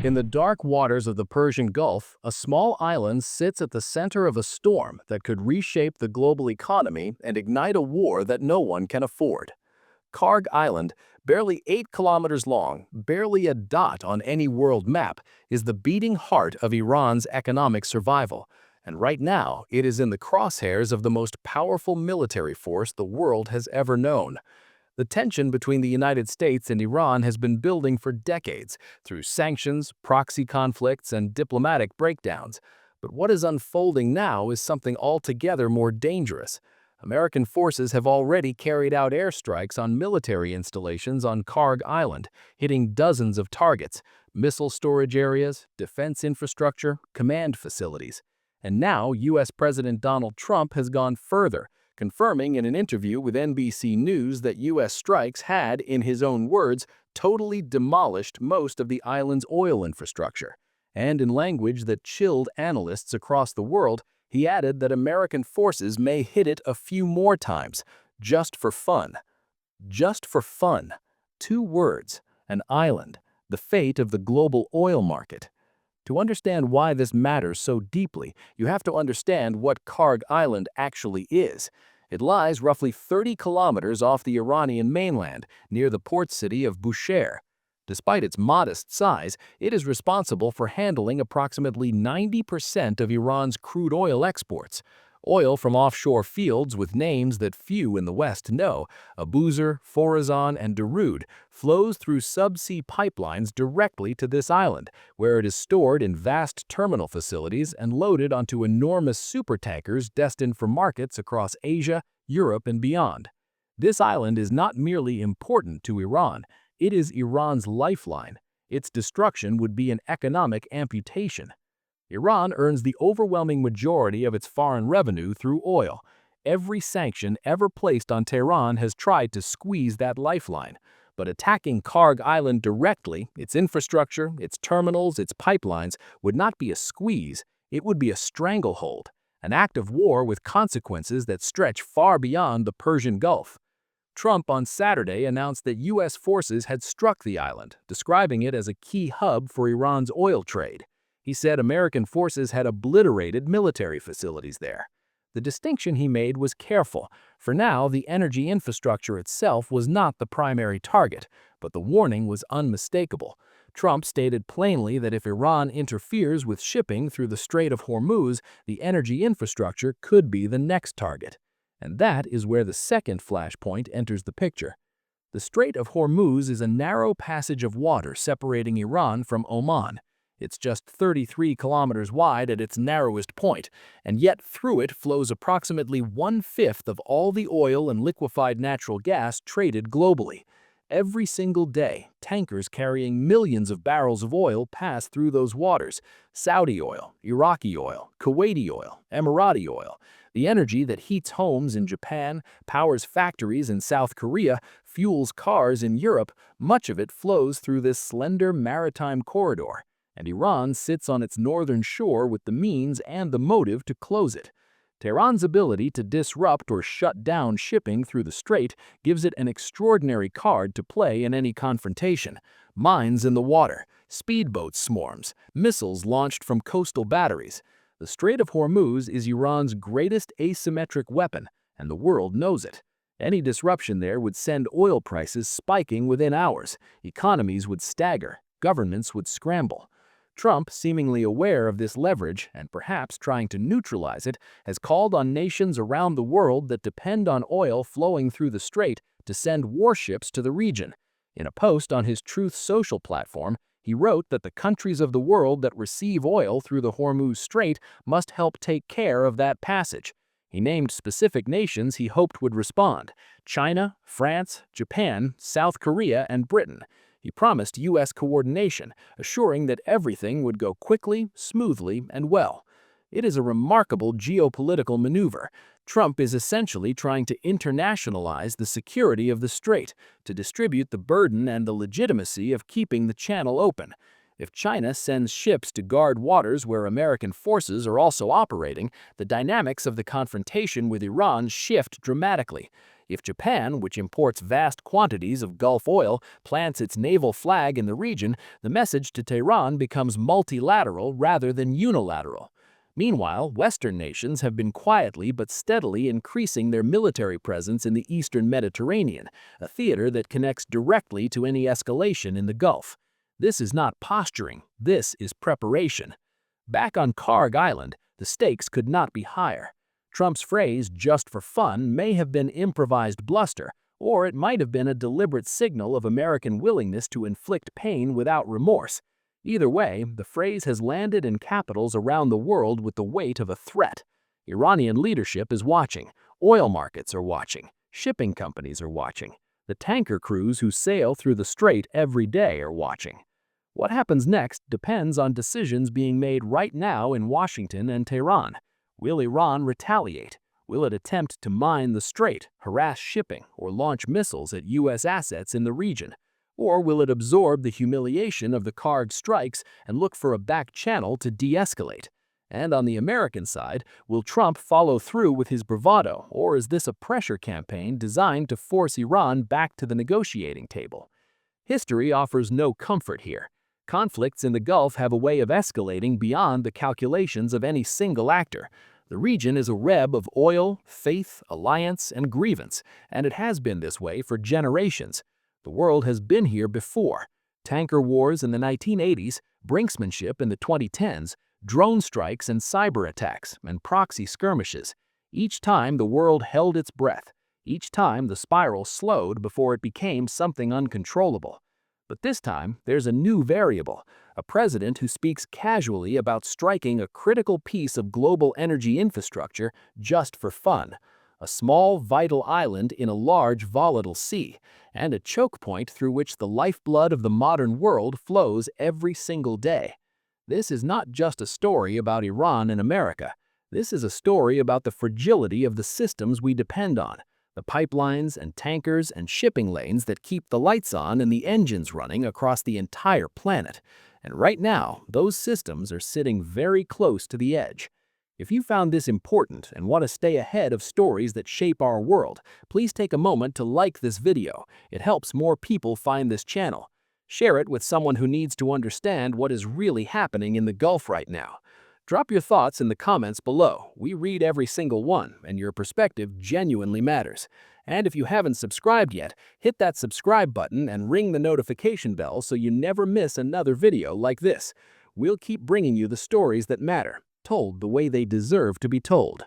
In the dark waters of the Persian Gulf, a small island sits at the center of a storm that could reshape the global economy and ignite a war that no one can afford. Kharg Island, barely 8 kilometers long, barely a dot on any world map, is the beating heart of Iran's economic survival. And right now, it is in the crosshairs of the most powerful military force the world has ever known. The tension between the United States and Iran has been building for decades through sanctions, proxy conflicts, and diplomatic breakdowns. But what is unfolding now is something altogether more dangerous. American forces have already carried out airstrikes on military installations on Kharg Island, hitting dozens of targets, missile storage areas, defense infrastructure, command facilities. And now U.S. President Donald Trump has gone further, confirming in an interview with NBC News that U.S. strikes had, in his own words, totally demolished most of the island's oil infrastructure. And in language that chilled analysts across the world, he added that American forces may hit it a few more times, just for fun. Just for fun. 2 words. An island. The fate of the global oil market. To understand why this matters so deeply, you have to understand what Kharg Island actually is. It lies roughly 30 kilometers off the Iranian mainland, near the port city of Bushehr. Despite its modest size, it is responsible for handling approximately 90% of Iran's crude oil exports. Oil from offshore fields with names that few in the West know, Abuzer, Khorasan, and Darude, flows through subsea pipelines directly to this island, where it is stored in vast terminal facilities and loaded onto enormous supertankers destined for markets across Asia, Europe, and beyond. This island is not merely important to Iran, it is Iran's lifeline. Its destruction would be an economic amputation. Iran earns the overwhelming majority of its foreign revenue through oil. Every sanction ever placed on Tehran has tried to squeeze that lifeline. But attacking Kharg Island directly, its infrastructure, its terminals, its pipelines, would not be a squeeze, it would be a stranglehold, an act of war with consequences that stretch far beyond the Persian Gulf. Trump on Saturday announced that U.S. forces had struck the island, describing it as a key hub for Iran's oil trade. He said American forces had obliterated military facilities there. The distinction he made was careful. For now, the energy infrastructure itself was not the primary target, but the warning was unmistakable. Trump stated plainly that if Iran interferes with shipping through the Strait of Hormuz, the energy infrastructure could be the next target. And that is where the second flashpoint enters the picture. The Strait of Hormuz is a narrow passage of water separating Iran from Oman. It's just 33 kilometers wide at its narrowest point, and yet through it flows approximately 1/5 of all the oil and liquefied natural gas traded globally. Every single day, tankers carrying millions of barrels of oil pass through those waters. Saudi oil, Iraqi oil, Kuwaiti oil, Emirati oil. The energy that heats homes in Japan, powers factories in South Korea, fuels cars in Europe, much of it flows through this slender maritime corridor. And Iran sits on its northern shore with the means and the motive to close it. Tehran's ability to disrupt or shut down shipping through the strait gives it an extraordinary card to play in any confrontation. Mines in the water, speedboat swarms, missiles launched from coastal batteries. The Strait of Hormuz is Iran's greatest asymmetric weapon, and the world knows it. Any disruption there would send oil prices spiking within hours, economies would stagger, governments would scramble. Trump, seemingly aware of this leverage and perhaps trying to neutralize it, has called on nations around the world that depend on oil flowing through the strait to send warships to the region. In a post on his Truth Social platform, he wrote that the countries of the world that receive oil through the Hormuz Strait must help take care of that passage. He named specific nations he hoped would respond: China, France, Japan, South Korea, and Britain. He promised U.S. coordination, assuring that everything would go quickly, smoothly, and well. It is a remarkable geopolitical maneuver. Trump is essentially trying to internationalize the security of the strait, to distribute the burden and the legitimacy of keeping the channel open. If China sends ships to guard waters where American forces are also operating, the dynamics of the confrontation with Iran shift dramatically. If Japan, which imports vast quantities of Gulf oil, plants its naval flag in the region, the message to Tehran becomes multilateral rather than unilateral. Meanwhile, Western nations have been quietly but steadily increasing their military presence in the eastern Mediterranean, a theater that connects directly to any escalation in the Gulf. This is not posturing, this is preparation. Back on Kharg Island, the stakes could not be higher. Trump's phrase, "just for fun," may have been improvised bluster, or it might have been a deliberate signal of American willingness to inflict pain without remorse. Either way, the phrase has landed in capitals around the world with the weight of a threat. Iranian leadership is watching, oil markets are watching, shipping companies are watching, the tanker crews who sail through the Strait every day are watching. What happens next depends on decisions being made right now in Washington and Tehran. Will Iran retaliate? Will it attempt to mine the Strait, harass shipping, or launch missiles at U.S. assets in the region? Or will it absorb the humiliation of the Kharg strikes and look for a back channel to de-escalate? And on the American side, will Trump follow through with his bravado, or is this a pressure campaign designed to force Iran back to the negotiating table? History offers no comfort here. Conflicts in the Gulf have a way of escalating beyond the calculations of any single actor. The region is a web of oil, faith, alliance, and grievance, and it has been this way for generations. The world has been here before. Tanker wars in the 1980s, brinksmanship in the 2010s, drone strikes and cyber attacks, and proxy skirmishes. Each time the world held its breath. Each time the spiral slowed before it became something uncontrollable. But this time, there's a new variable, a president who speaks casually about striking a critical piece of global energy infrastructure just for fun. A small, vital island in a large, volatile sea, and a choke point through which the lifeblood of the modern world flows every single day. This is not just a story about Iran and America. This is a story about the fragility of the systems we depend on, the pipelines and tankers and shipping lanes that keep the lights on and the engines running across the entire planet. And right now, those systems are sitting very close to the edge. If you found this important and want to stay ahead of stories that shape our world, please take a moment to like this video. It helps more people find this channel. Share it with someone who needs to understand what is really happening in the Gulf right now. Drop your thoughts in the comments below. We read every single one, and your perspective genuinely matters. And if you haven't subscribed yet, hit that subscribe button and ring the notification bell so you never miss another video like this. We'll keep bringing you the stories that matter, told the way they deserve to be told.